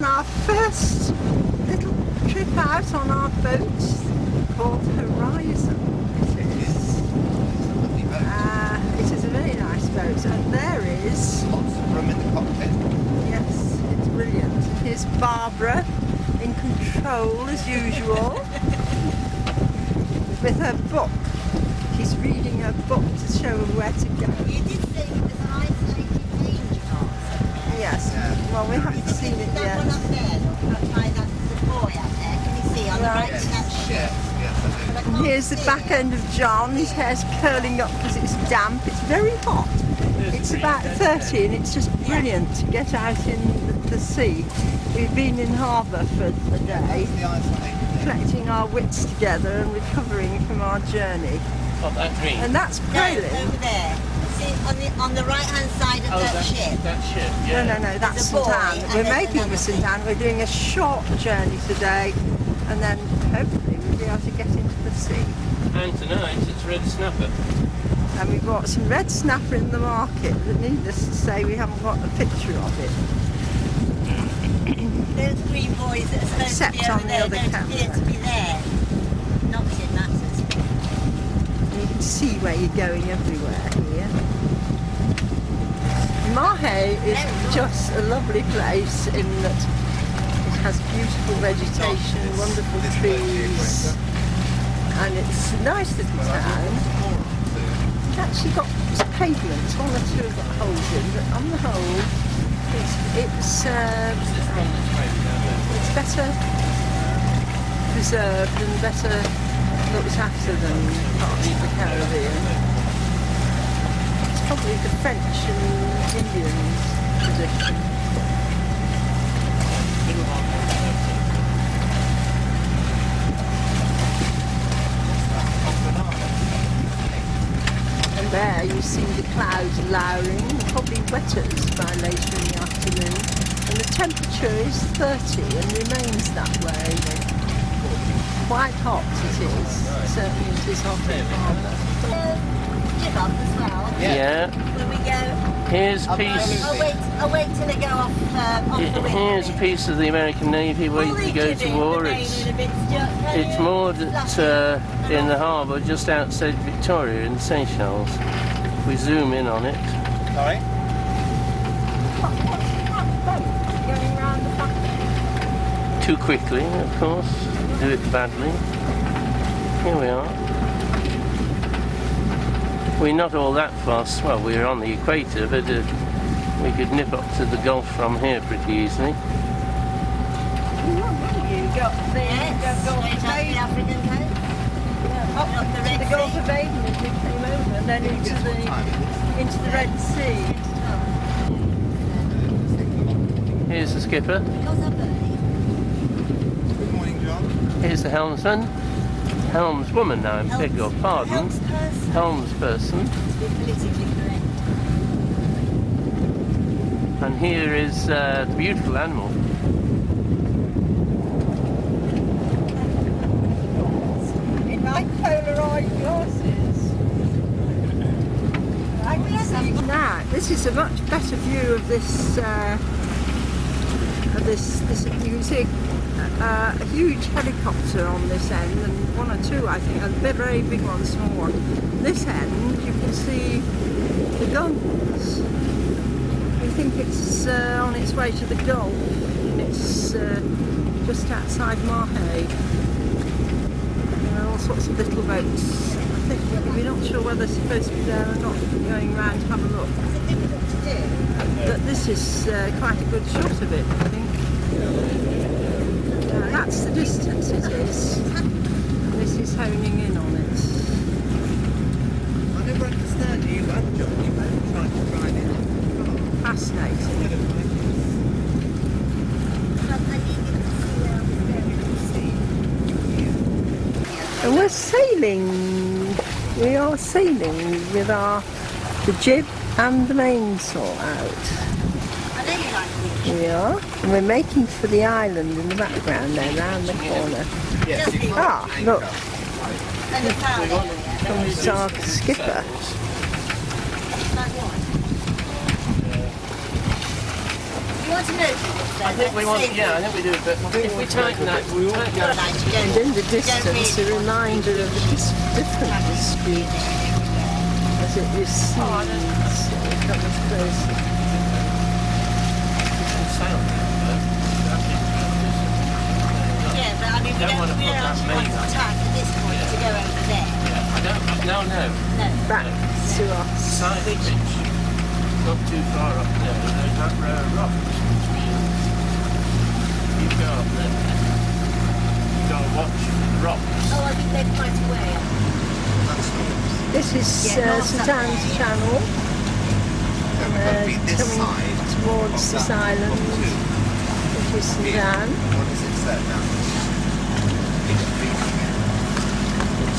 Our first little trip out on our boat called Horizon. It is a very nice boat, and there is lots of room in the cockpit. Yes, it's brilliant. Here's Barbara in control as usual with her book. She's reading her book to show her where to go. You did say it was an isolated danger mark. Yes. Yeah. Well, we haven't seen it That yet. one up there, look, up by that the boy up there. Can you see on the right Yes, of that ship? yes, I do. But I And can't here's the see back it. end of John. His hair's curling up because it's damp. It's very hot. It's about 30 and it's just brilliant to get out in the sea. We've been in harbour for a day, The isolated. collecting our wits together and recovering from our journey. Oh, that green. And that's No, Crowley. over there. See, on the right hand side of that ship. That ship, No, yeah. no, that's There's a St boy Anne. and We're there's making another for St thing. Anne. We're doing a short journey today and then hopefully we'll be able to get into the sea. And tonight it's red snapper. And we bought some red snapper in the market, but needless to say we haven't got a picture of it. Those green boys that are supposed Except to be on over the there other don't camera. appear to be there. Not that it matters. You can see where you're going everywhere here. Mahe is just a lovely place in that it has beautiful vegetation, wonderful trees, and it's a nice little town. It's actually got pavements, one or two have got holes in, but on the whole, it's better preserved and better looked after than parts of the Caribbean. It's probably the French and Indians tradition. And there you see the clouds lowering, probably wetter by later in the afternoon. And the temperature is 30 and remains that way. Quite hot it is. Certainly it is hot in harbour. Jib off as well. Yeah. When we go, Here's a piece. I'll wait till they go off the wind. Here's a piece of the American Navy waiting to go to war. It's moored at, in the harbour just outside Victoria in Seychelles. If we zoom in on it. Sorry? Going round the back. Too quickly, of course. Do it badly. Here we are. We're not all that fast. Well, we're on the equator, but we could nip up to the Gulf from here pretty easily. You got the Gulf of the Aden. African coast. Up the to Red the Gulf Sea. of Aden as we came over, and then into the Red Sea. Here's the skipper. Goes up early. Good morning, John. Here's the helmsman. Helmswoman now, I beg your pardon. Helmsperson. Helmsperson. To be politically correct. And here is the beautiful animal. In my Polaroid glasses. Now, this is a much better view of this. You can see a huge helicopter on this end, and one or two, I think, a very big one, small one. This end, you can see the guns. We think it's on its way to the Gulf, and it's just outside Mahe. There are all sorts of little boats. I think we're not sure whether they're supposed to be there or not, going round to have a look. Is it difficult to do? But this is quite a good shot of it, I think. That's the distance it is. This is honing in on it. I never understand you and John. You both trying to drive in. Fascinating. But I need you to see And we're sailing. We are sailing with the jib and the mainsail out. I know you like it. We are. And we're making for the island in the background there, round the corner. Yes, you Ah, look, And the power area. comes our skipper. Like what? You want to know this? I think we want, yeah, I think we do, but if we tighten that, And in the distance, a reminder of the different street as it recedes. It comes closer. Yeah, but I mean, we don't actually want to tack at this point to go over there. No. Back to us. Side pitch, not too far up there. There's that row of rocks. You go up there. You gotta watch the rocks. Oh, I think they're quite away. This is St Anne's Channel. Coming towards this island, which is St Anne. What does it say now?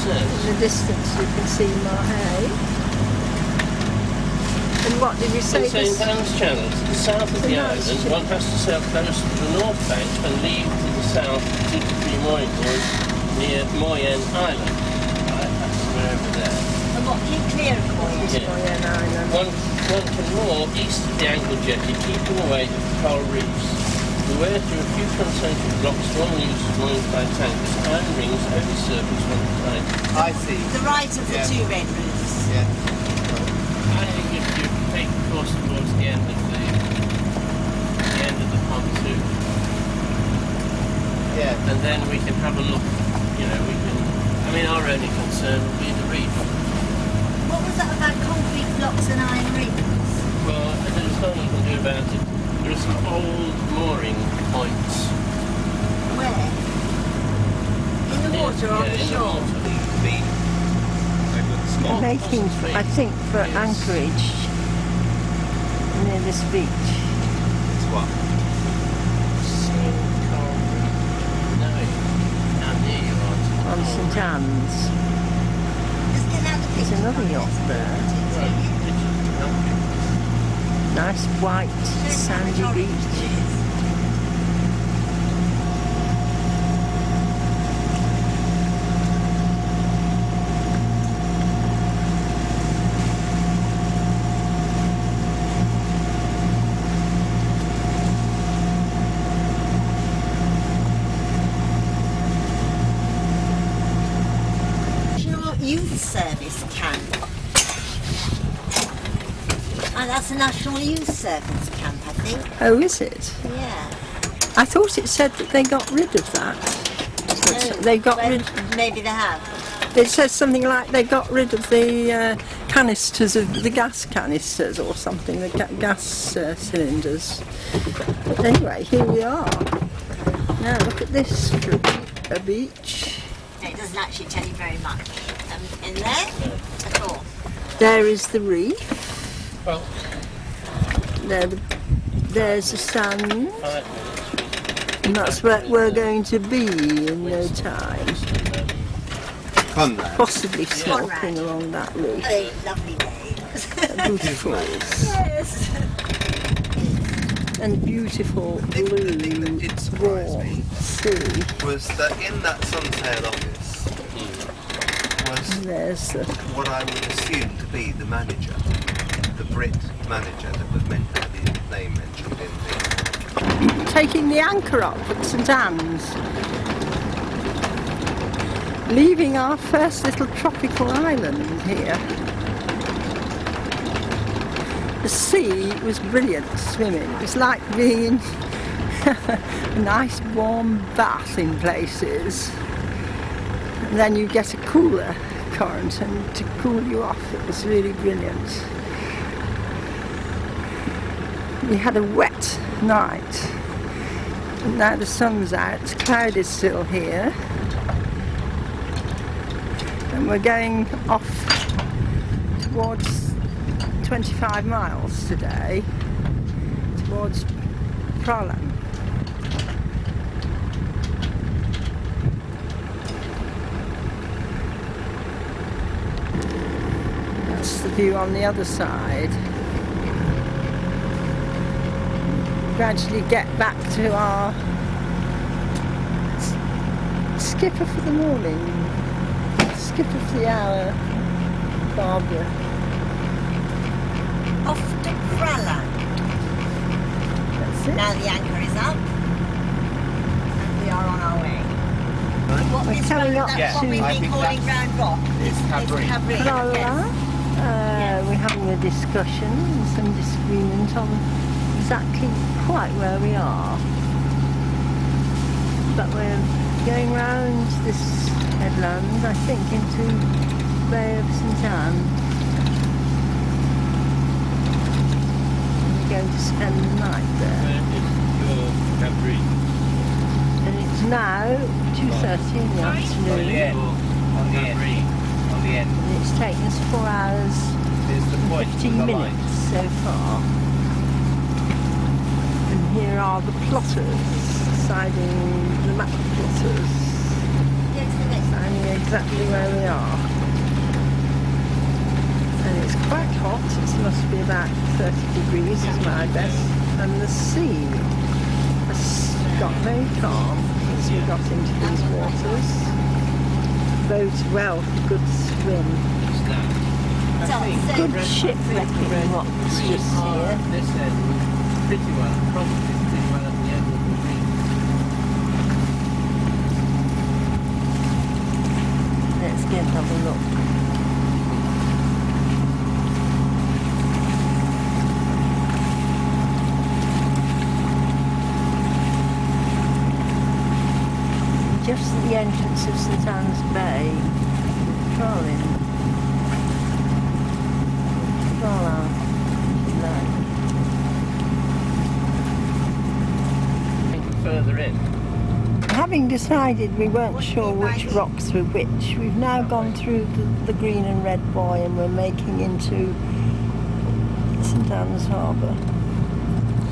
In the distance you can see Marhay. And what did you say? St Anne's Channel, to the south of the island, one has to sail close to the north bank and leave to the south to the mooring was near Moyen Island. Right, that's over there. And what, keep clear of the boys? Yeah. Moyen Island. One can moor east of the anchor jetty, keeping away to the coral reefs. The way through a few concentric blocks long used as moorings by tankers, iron rings over surface when the tide. I see. The right of the two red roofs. Yeah. I think if you take the course towards the end of the pontoon, Yeah. and then we can have a look. You know, we can. I mean, our only concern will be the reef. What was that about concrete blocks and iron rings? Well, there's nothing you can do about it. There are some old mooring points. Where? In the water or on the in shore? They're making, I think, for anchorage near this beach. It's what? No, how near you are. On St Anne's. Just get out the There's picture. another yacht there. Nice white sandy beach. National Youth Service camp. And that's a National Youth Service camp, I think. Oh, is it? Yeah. I thought it said that they got rid of that. They got Well, rid. maybe they have. It says something like they got rid of the canisters of the gas canisters or something, the gas cylinders. But anyway, here we are. Now look at this for a beach. It doesn't actually tell you very much in there at all. There is the reef. Well, There's the sand. 5 minutes. And that's where we're going to be in no time. Conrad. Possibly snorkeling along that route. A lovely day. Beautiful. Yes. And beautiful The blue, thing that did surprise warm me sea. was that in that Sunsail office was There's the what I would assume to be the manager, the Brit manager that was meant to have his name mentioned in the... taking the anchor up at St Anne's. Leaving our first little tropical island here. The sea was brilliant swimming. It was like being in a nice warm bath in places. And then you get a cooler current and to cool you off. It was really brilliant. We had a wet night. And now the sun's out, the cloud is still here. And we're going off towards 25 miles today, towards Pralan. That's the view on the other side. Gradually get back to our skipper for the morning, skipper for the hour, Barbara. Off to Pralan. That's it? Now the anchor is up. And we are on our way. What We're this coming road, up that's what to- we've I been think calling that's- Round Rock. It's Cabri. Cabri, Lola, yes. we're having a discussion, some disagreement on exactly quite where we are. But we're going round this headland, I think, into Bay of St Anne. We're going to spend the night there. And it's now 2:30 in the afternoon. On the end. And it's taken us 4 hours There's the and point. 15 the minutes line. so far. And here are the plotters, siding the map plotters, Yes, the next one. signing exactly where we are. And it's quite hot, it must be about 30 degrees is my guess. And the sea has got very calm as we got into these waters. Bodes well for good swim. So, Good shipwrecking rocks just here. This end, pretty well, probably pretty well at the end of the reef. Let's go and have a look. Just at the entrance of St Anne's Bay, Carlin. Further in. Having decided we weren't sure which rocks were which, we've now gone through the green and red buoy and we're making into St Anne's Harbour,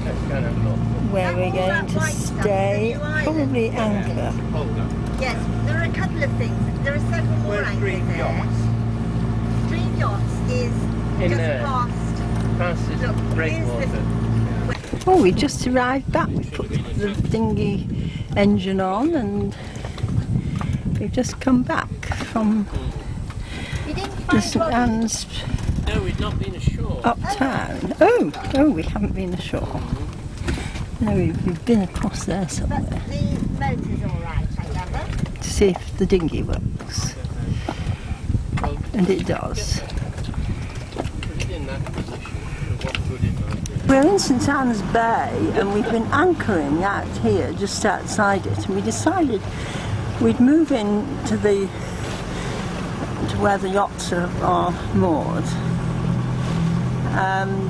Let's go and have a look. where we're going to stay, probably anchor. Hold up. yes, there are a couple of things. There are several more Where's anchors Green there. Yachts? Green Yachts is In just there. past. Past this Look, here's breakwater. Oh, we just arrived back. We put the dinghy engine on and we've just come back from You didn't the find St Roddy? Anne's No, we've not been ashore. uptown. Oh, we haven't been ashore. No, we've been across there But somewhere the motor's all right, I gather. to see if the dinghy works. And it does. Put it in that position. What good it might do. We're in St Anne's Bay and we've been anchoring out here just outside it, and we decided we'd move in to where the yachts are moored,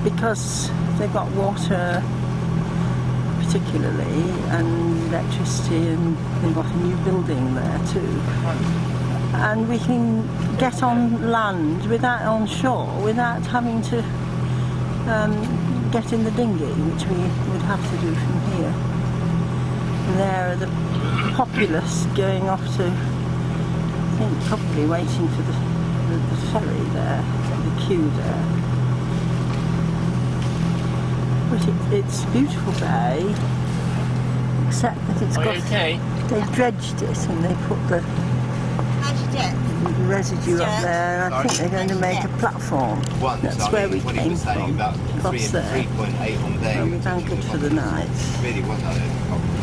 because they've got water particularly and electricity, and they've got a new building there too. And we can get on land on shore without having to get in the dinghy, which we would have to do from here. And there are the populace going off to, I think, probably waiting for the ferry there, the queue there. But it's a beautiful bay, except that it's Are got, you okay? they dredged it and they put the How's your jet? residue up there. I think they're going to make a platform. Once, That's I where mean, we when he came was saying from, about across there. 3.8 on there. And we've anchored for the night. Really wasn't a problem.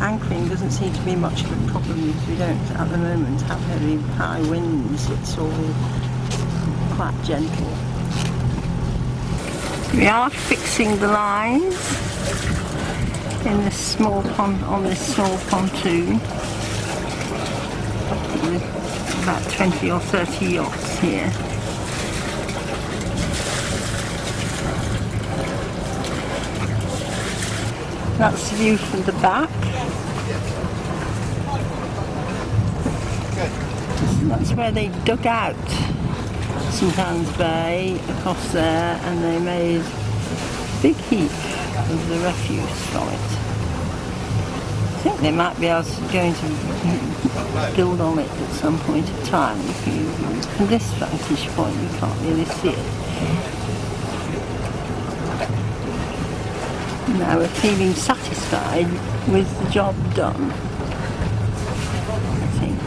Anchoring doesn't seem to be much of a problem because we don't at the moment have very high winds. It's all quite gentle. We are fixing the lines in this small on this small pontoon. With about 20 or 30 yachts here. That's the view from the back. That's where they dug out St Anne's Bay across there, and they made a big heap of the refuse from it. I think they might be going to build on it at some point in time. From this vantage point you can't really see it. Now we're feeling satisfied with the job done, I think.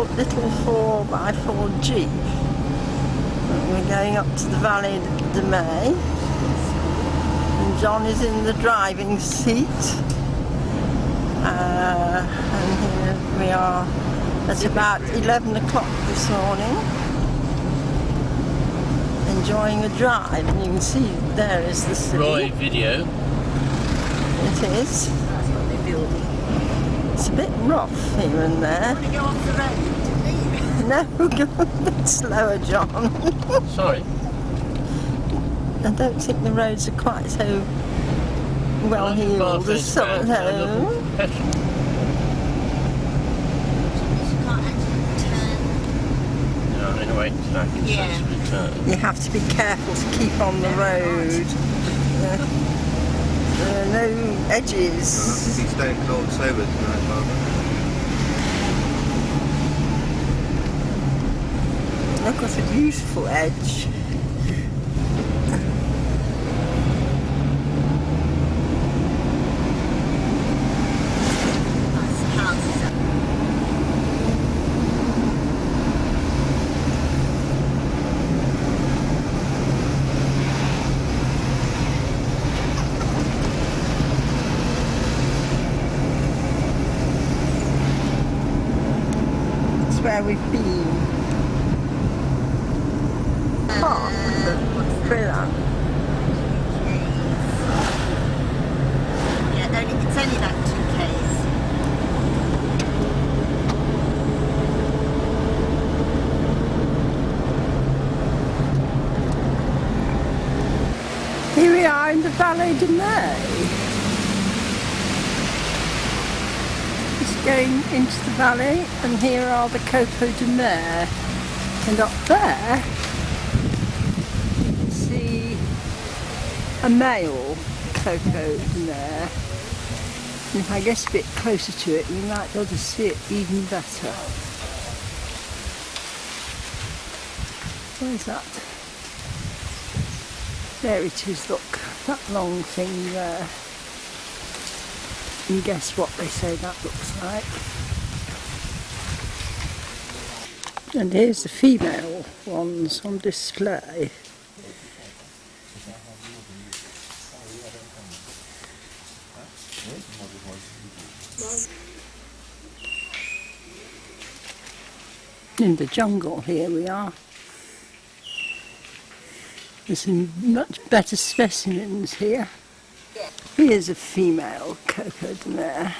little 4x4 Jeep. We're going up to the Valley de Mai. And John is in the driving seat. And here we are at about 11 o'clock this morning, enjoying the drive, and you can see there is the city. Roy video. It is. That's what they're building. It's a bit rough here and there. Want to go off the road? No, go a bit slower, John. Sorry. I don't think the roads are quite so well heeled as some of those. Petrol. You can't actually turn. No, in a way, it's like it's Yeah. supposed to return. You have to be careful to keep on the road. There are no You'll have to edges. be stone cold sober tonight, Barbara. Look at a beautiful edge. Nice houses up. That's where we've been. Park, Brilliant. Yeah, it's only like 2Ks. Here we are in the Valley de Mai. Just going into the valley, and here are the Coco de Mer. And up there, you can see a male Coco de Mer. And if I get a bit closer to it, we might be able to see it even better. What is that? There it is, look, that long thing there. And guess what they say that looks like. And here's the female ones on display. In the jungle here we are. There's some much better specimens here. Here's a female Coco de Mer.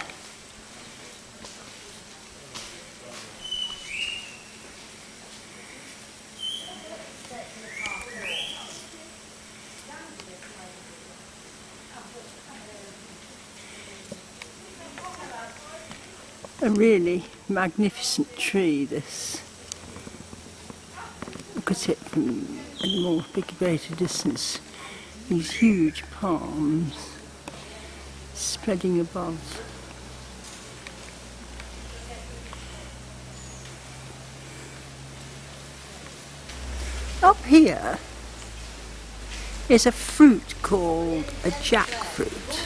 A really magnificent tree, this. Look at it from a more big greater distance. These huge palms spreading above. Up here is a fruit called a jackfruit,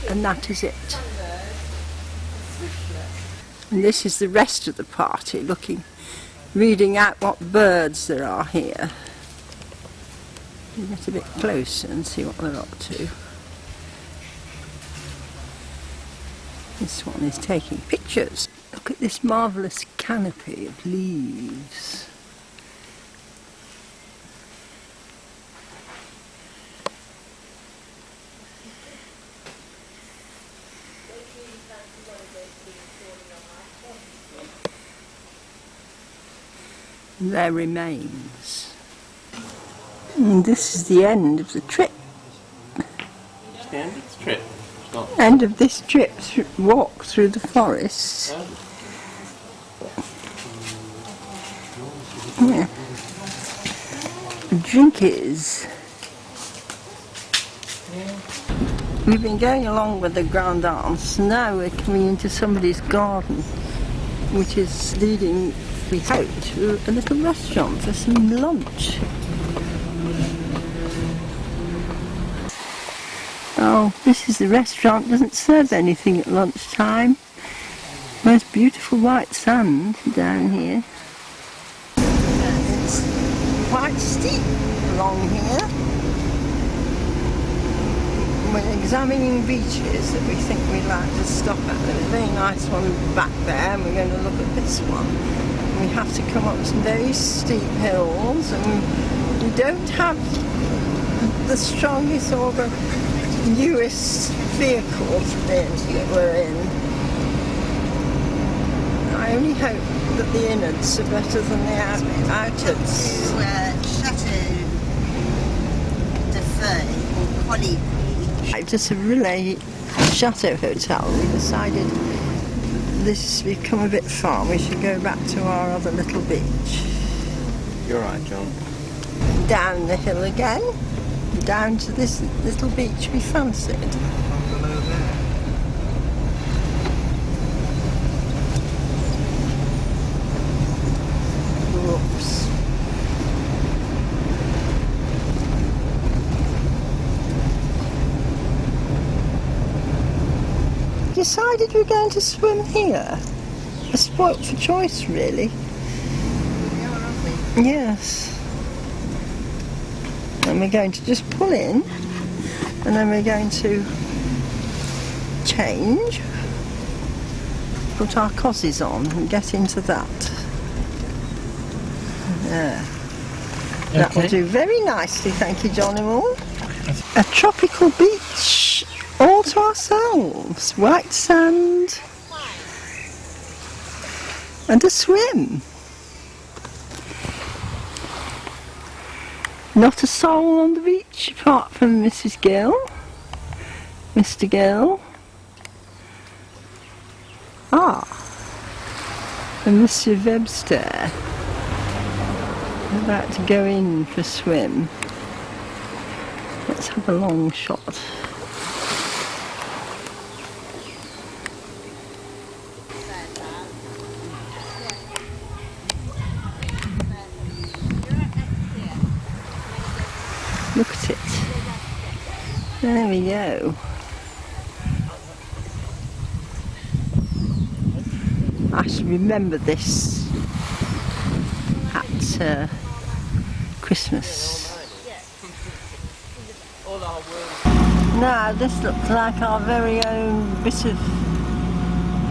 and that is it. And this is the rest of the party reading out what birds there are here. You get a bit closer and see what they're up to. This one is taking pictures. Look at this marvellous canopy of leaves. Their remains. And this is the end of the trip. It's the end of the trip. It's not. End of this trip, walk through the forest. Yeah. The drink is. We've been going along with the Grand Dance. Now we're coming into somebody's garden, which is leading, we hope, to a little restaurant for some lunch. Oh, this is the restaurant, doesn't serve anything at lunchtime. There's beautiful white sand down here. It's quite steep along here. We're examining beaches that we think we'd like to stop at. There's a very nice one back there, and we're going to look at this one. We have to come up some very steep hills, and we don't have the strongest or the newest vehicles that we're in. I only hope that the innards are better than the outwards. Chateau de Feuille or Colibri. Just a really chateau hotel. We decided this has become a bit far. We should go back to our other little beach. You're right, John. Down the hill again, down to this little beach we fancied. From below there. Whoops. Decided we're going to swim here. A sport for choice, really. Yes. And we're going to just pull in, and then we're going to change, put our cozies on and get into that. Yeah. That will do very nicely, thank you, Johnny Moore. A tropical beach all to ourselves. White sand and a swim. Not a soul on the beach apart from Mrs. Gill, Mr. Gill, and Monsieur Webster. We're about to go in for a swim. Let's have a long shot. Look at it. There we go. I should remember this at Christmas. Now this looks like our very own bit of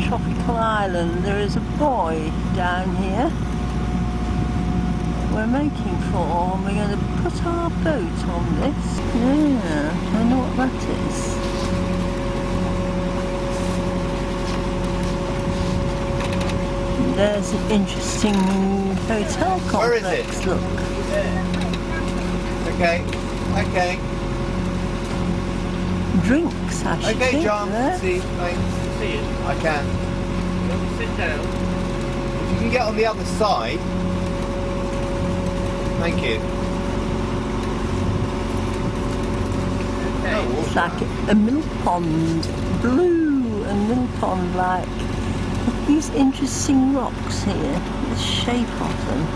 tropical island. There is a buoy down here we're making for, and we're going to put our boat on this. Yeah, I know what that is. There's an interesting hotel complex. Where is it? Look. Okay, okay. Drinks, I should Okay, think, John. there. See, thanks. See it. I can. Sit down. If you can get on the other side. Thank you. Okay. It's like a mill pond, blue and mill pond like. These interesting rocks here, the shape of them.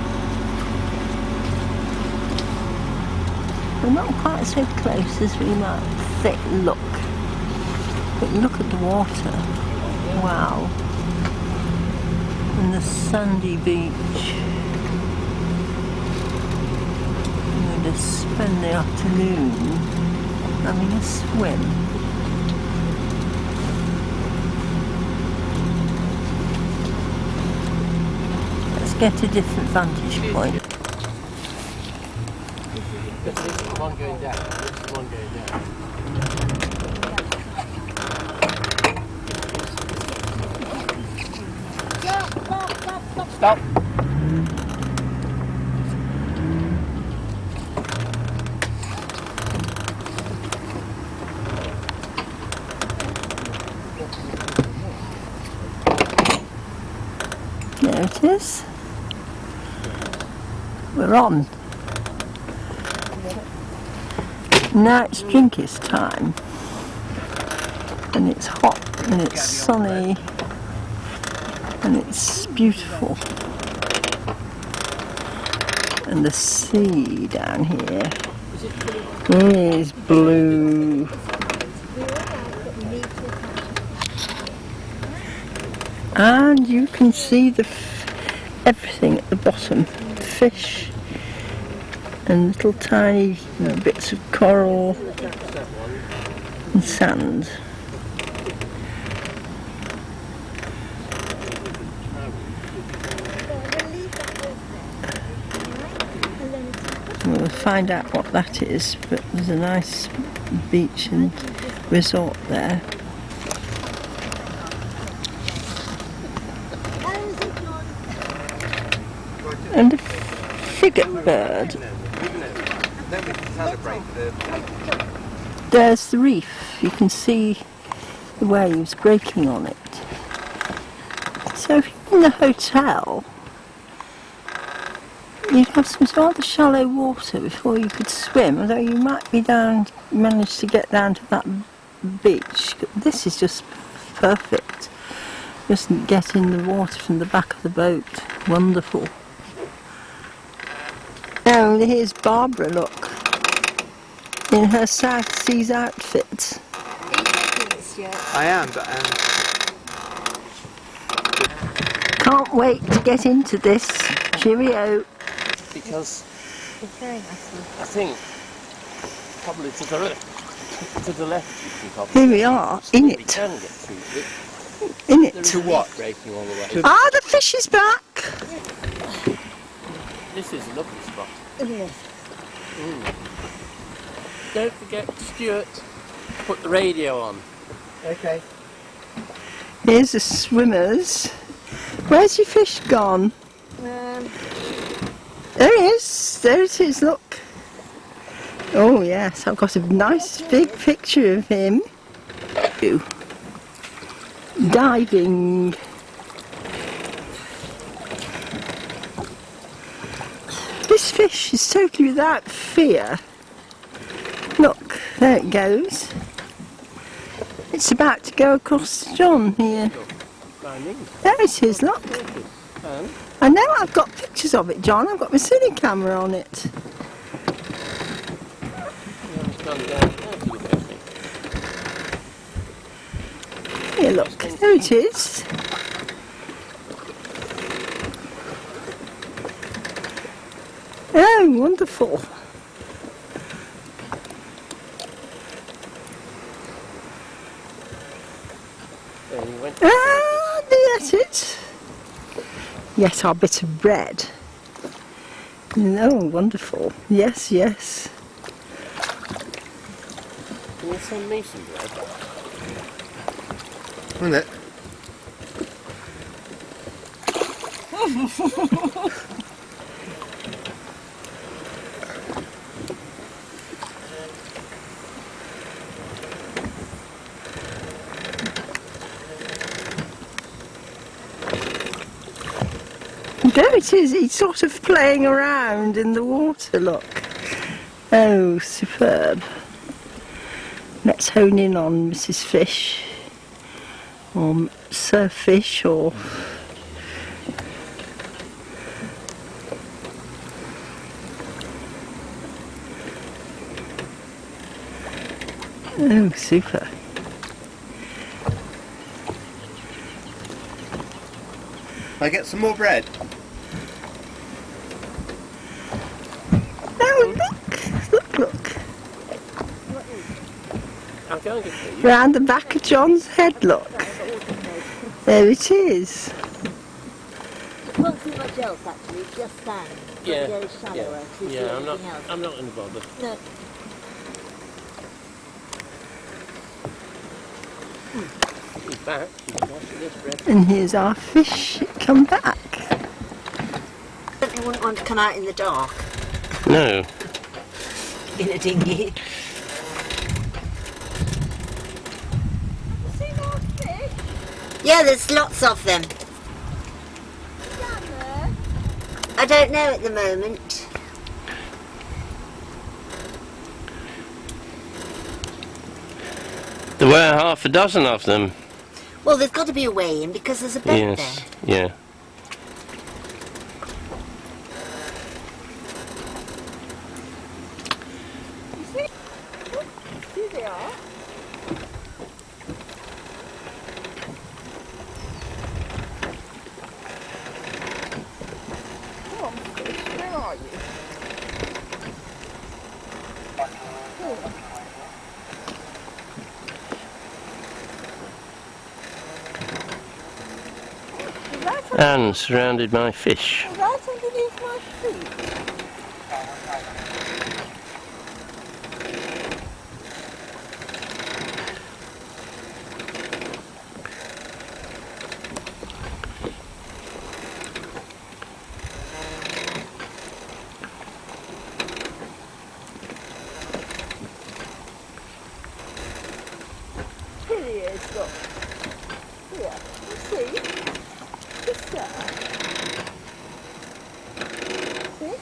We're not quite so close as we might look, but look at the water. Wow. And the sandy beach. I'm going to spend the afternoon having a swim. Get a different vantage point. This is the one going down. This is the one going down. Stop. There it is. We're on. Now it's drinkies time, and it's hot and it's sunny and it's beautiful, and the sea down here is blue. and you can see everything at the bottom. Fish and little tiny bits of coral and sand. We'll find out what that is, but there's a nice beach and resort there. And a frigate bird. Then we can calibrate the... There's the reef. You can see the waves breaking on it. So if you're in the hotel, you'd have some rather shallow water before you could swim, although you might be manage to get down to that beach. This is just perfect. Just get in the water from the back of the boat. Wonderful. Now here's Barbara, look, in her South Seas outfit. Are you taking it, Stuart? I am, but Can't wait to get into this. Cheerio. Because It's very nice. I think probably to the left you can probably. Here we are, in We it. can get through it. In it. There is To a reef what? breaking all the way. The fish is back. This is a lovely spot. Yes. Don't forget, Stuart, put the radio on. okay. Here's the swimmers. Where's your fish gone? There he is. There it is, look. Oh yes, I've got a nice big picture of him. Ew. Diving. This fish is totally without fear. Look, there it goes. It's about to go across to John here. There it is, look. I know I've got pictures of it, John. I've got my cine camera on it. Here, look. There it is. Oh, wonderful. Ah, that's it. Yes, our bit of bread. Oh, wonderful. Yes, yes. Can you send me some bread? Isn't it? There it is. He's sort of playing around in the water, look. Oh, superb. Let's hone in on Mrs. Fish. Or Sir Fish, or... Oh, super. I get some more bread. Oh, look! Look, look. I'll go and get these. Round the back of John's head, look. There it is. Not too much else actually, just sand. Yeah, Very shallower. Yeah, I'm not going to bother. No. He's back. He's back to this bread. And here's our fish come back. You wouldn't want to come out in the dark No. in a dinghy. See more fish Yeah, there's lots of them. down there? I don't know at the moment. There were half a dozen of them. Well, there's got to be a way in because there's a bed Yes. Yeah. Here they are. And surrounded by fish. Right underneath my feet. Here he is, look. Here, you see? Just there. See?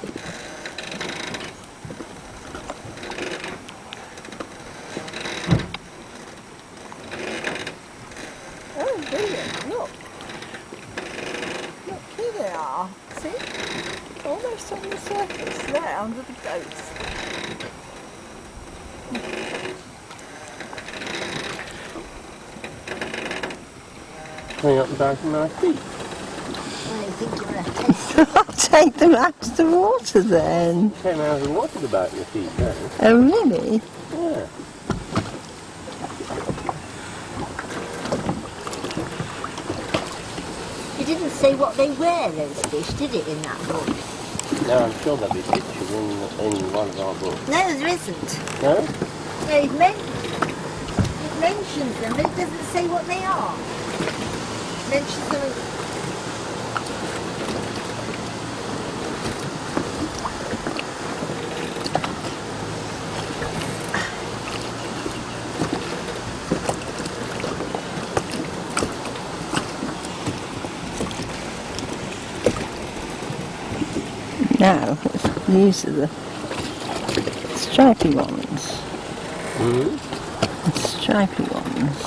Oh, brilliant, look. Look, here they are. See? Almost on the surface there, under the boats. Coming up the back of my feet. I think you're going to taste it. I'll take them out of the water then. Came out of the water the back of your feet now. Oh, really? Yeah. You didn't say what they were, those fish, did it, in that book? No, I'm sure there'll be pictures in one of our books. No, there isn't. No? No, it mentions them, but it doesn't say what they are. It mentions them. Now, these are the stripy ones. Mm-hmm. The stripy ones.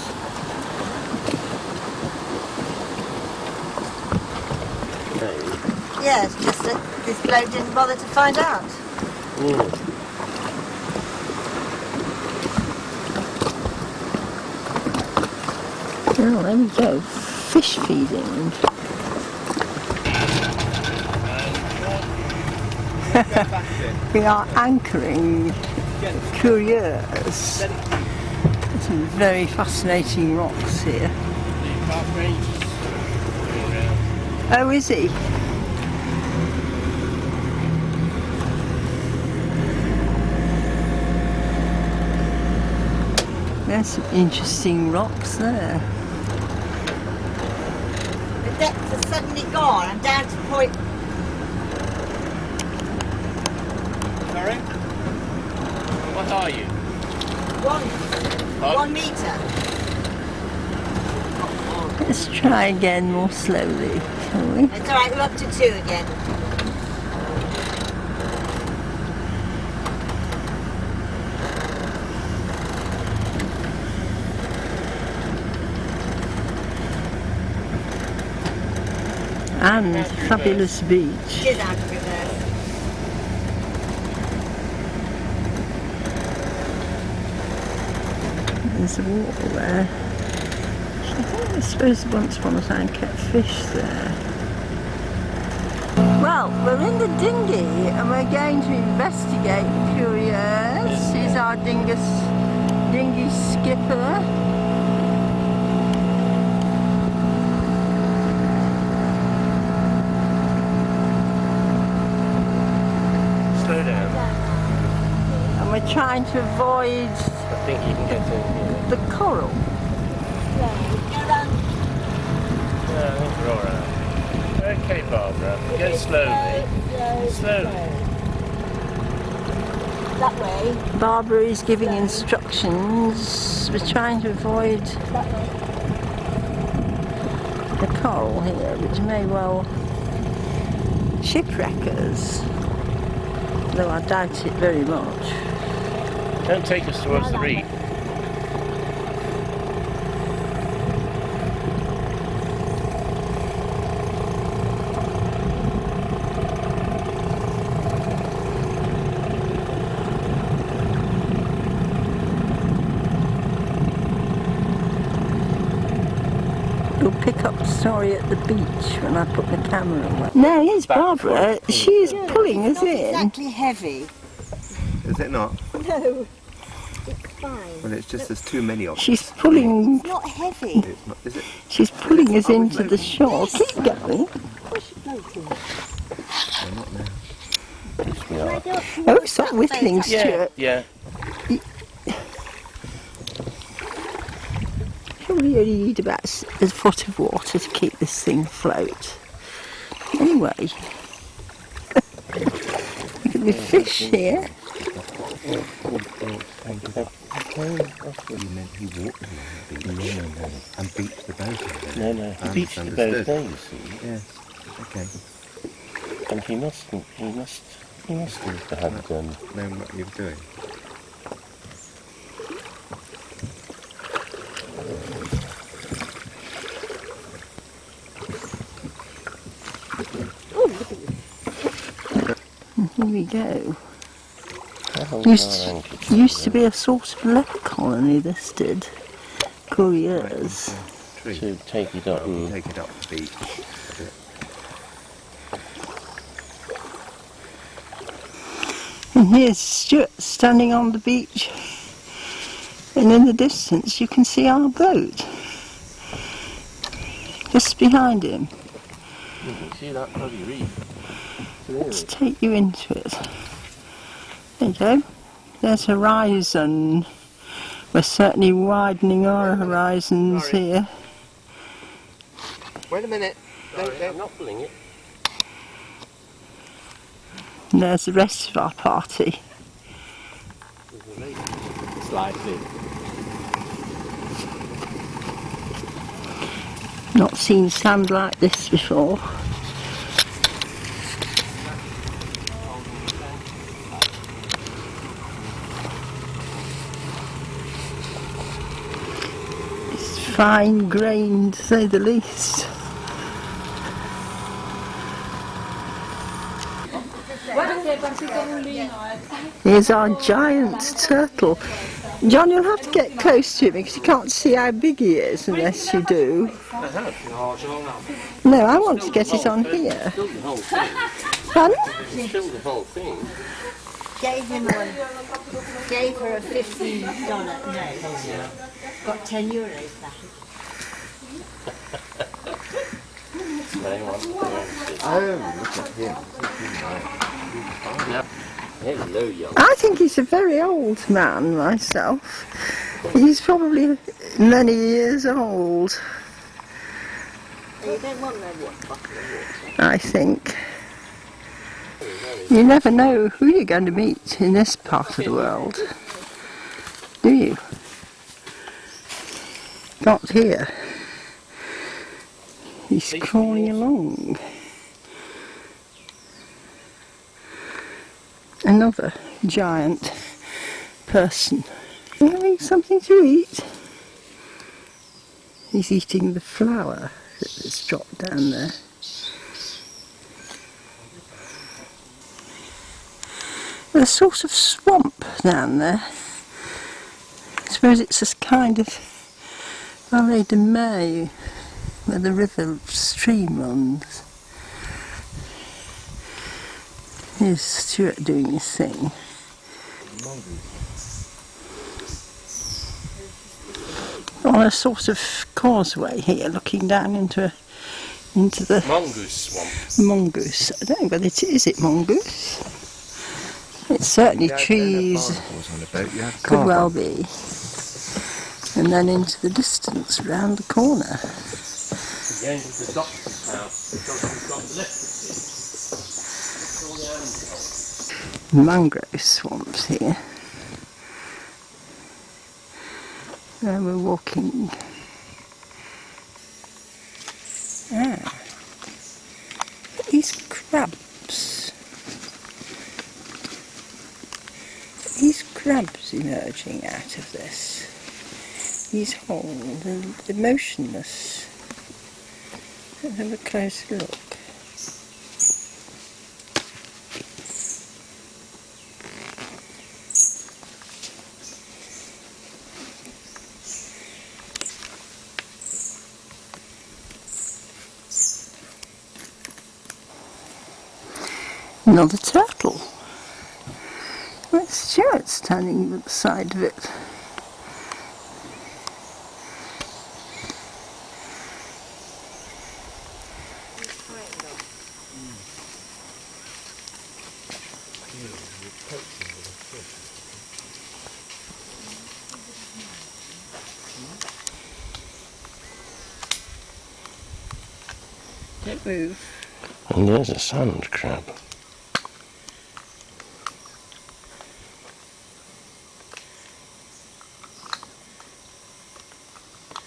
No. Yeah, it's just that this bloke didn't bother to find out. Yeah. Oh, there we go. Fish feeding. We are anchoring Curieux. Some very fascinating rocks here. Oh, is he? There's some interesting rocks there. The depths are suddenly gone. I'm down to point. Sorry? What are you? 1 metre. Let's try again more slowly, shall we? It's alright, we're up to 2 again. And fabulous beach. It is out of reverse. There's a water there. I suppose once upon a time kept fish there. Well, we're in the dinghy and we're going to investigate Curieux. He's our dinghy skipper. Slow down. And we're trying to avoid I think you can get in here. the coral. Yeah, I think we're alright. Okay, Barbara. Go slowly. Slowly. That way. Barbara is giving instructions. We're trying to avoid the coral here, which may well shipwreck us. Though I doubt it very much. Don't take us towards the reef. We'll pick up the story at the beach when I put the camera away. Now here's Barbara. She's pulling us It's not in. exactly heavy. Is it not? No. fine. Well, it's just there's too many of them. She's pulling. It's not heavy. It's not, is it? She's pulling us into the shore. Keep going. What's she floating? No, not now. Yes, we are. Oh, stop whittling, Yeah, Stuart. yeah. We only need about a foot of water to keep this thing afloat. Anyway, look at the fish here. You meant he walked along the beach and beached the boat. No, he beached the boat there, you see. Yes. Okay. And he must have had Know what you're doing. Here we go. used to be a sort of leper colony, this did. Couriers. to take it up and Take it up the beach. And here's Stuart standing on the beach, and in the distance you can see our boat just behind him. you can see that bloody reef. Let's take you into it. There you go. There's horizon. We're certainly widening our horizons here. Wait a minute. Sorry, I'm not pulling it. And there's the rest of our party. Slightly. Not seen sand like this before. It's fine grained, to say the least. Here's our giant turtle. John, you'll have to get close to him because you can't see how big he is unless you do. No, I want to get it on here. Still the whole thing. Pardon? Still the whole thing. Gave him one. Gave her a $15 note. Got €10 back. Oh, look at him. Hello, young. I think he's a very old man myself. He's probably many years old, You don't want no bottle of water. I think. You never know who you're going to meet in this part of the world, do you? Not here. He's crawling along. Another giant person. Having something to eat. He's eating the flower that's dropped down there. There's a sort of swamp down there. I suppose it's a kind of Vallée de Mai where the river stream runs. Here's Stuart doing his thing. On a sort of causeway here, looking down into the Mongoose swamp. mongoose. I don't know whether is it mongoose. It's certainly trees. Could well be. And then into the distance, round the corner. Going to the doctor's house. The doctor's got left. Mangrove swamps here. And we're walking. These crabs. These crabs emerging out of this. These holes, they're motionless. Let's have a closer look. Another turtle. Well, Stuart standing at the side of it. Don't move. And there's a sand crab.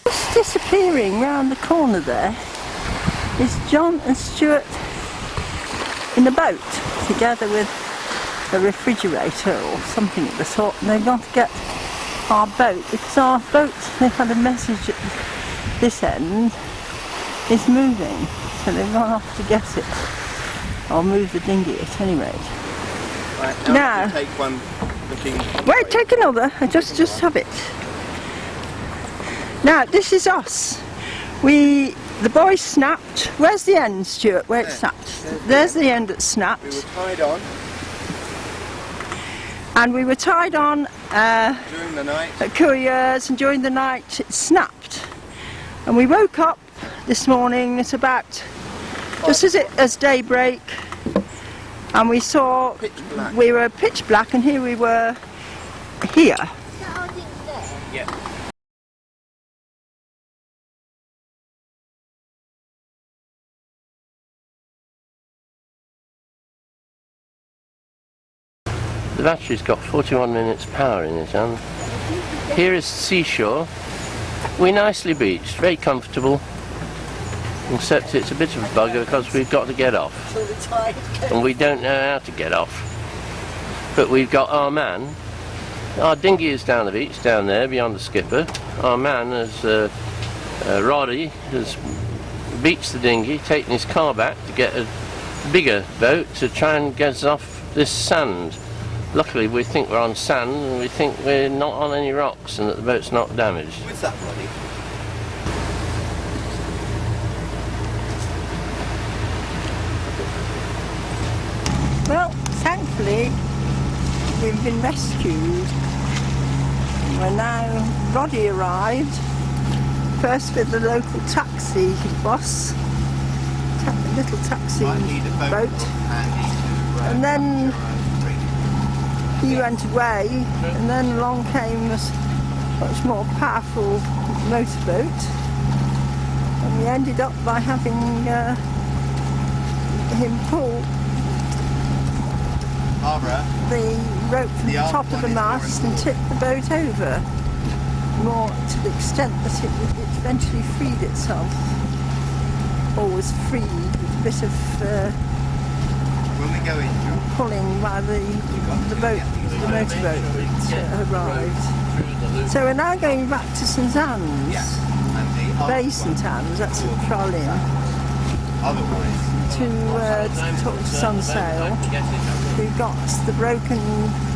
Just disappearing round the corner there is John and Stuart in a boat together with a refrigerator or something of the sort, and they've gone to get our boat because our boat, they've had a message at this end, is moving, so they've gone off to get it, or move the dinghy at any rate. Right, now take one looking. Wait, take another. I just have it. Now this is us. The boys snapped. Where's the end, Stuart? Where it snapped? There's the end that snapped. We were tied on And we were tied on during the night. at Courier's, and during the night it snapped. And we woke up this morning at about just as daybreak, and we saw Pitch black. we were pitch black, and here we were here. Yeah. The battery's got 41 minutes power in it, and here is the seashore. We're nicely beached, very comfortable, except it's a bit of a bugger because we've got to get off, and we don't know how to get off. But we've got our man. Our dinghy is down the beach, down there beyond the skipper. Our man has, Roddy, has beached the dinghy, taken his car back to get a bigger boat to try and get us off this sand. Luckily we think we're on sand, and we think we're not on any rocks and that the boat's not damaged. What's that, Roddy? Well, thankfully we've been rescued. We're now, Roddy arrived first with the local taxi boss, little taxi Might need a boat. boat, Handy to, and then drink. he went away, and then along came this much more powerful motorboat, and we ended up by having him pull Barbara, the rope from the The top old of the one is more mast and tip the boat over, more to the extent that it eventually freed itself, or was freed with a bit of when we go in, John, pulling by the motorboat that arrived. So we're now going back to St Anne's, and the Bay St Anne's, that's at Trolling, otherwise, to talk to Sunsail. We've got the broken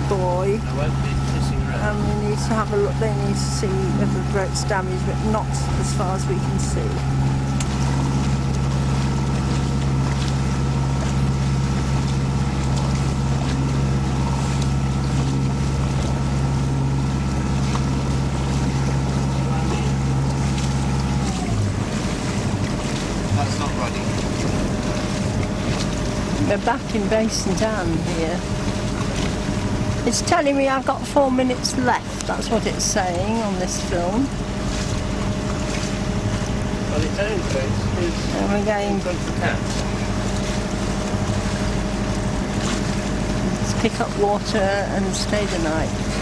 buoy, and we need to have a look. They need to see if the boat's damaged, but not as far as we can see. that's not Roddy. We're back in Bay St Anne here. It's telling me I've got 4 minutes left. That's what it's saying on this film. Well, its own face is And we're going the cat. to pick up water and stay the night.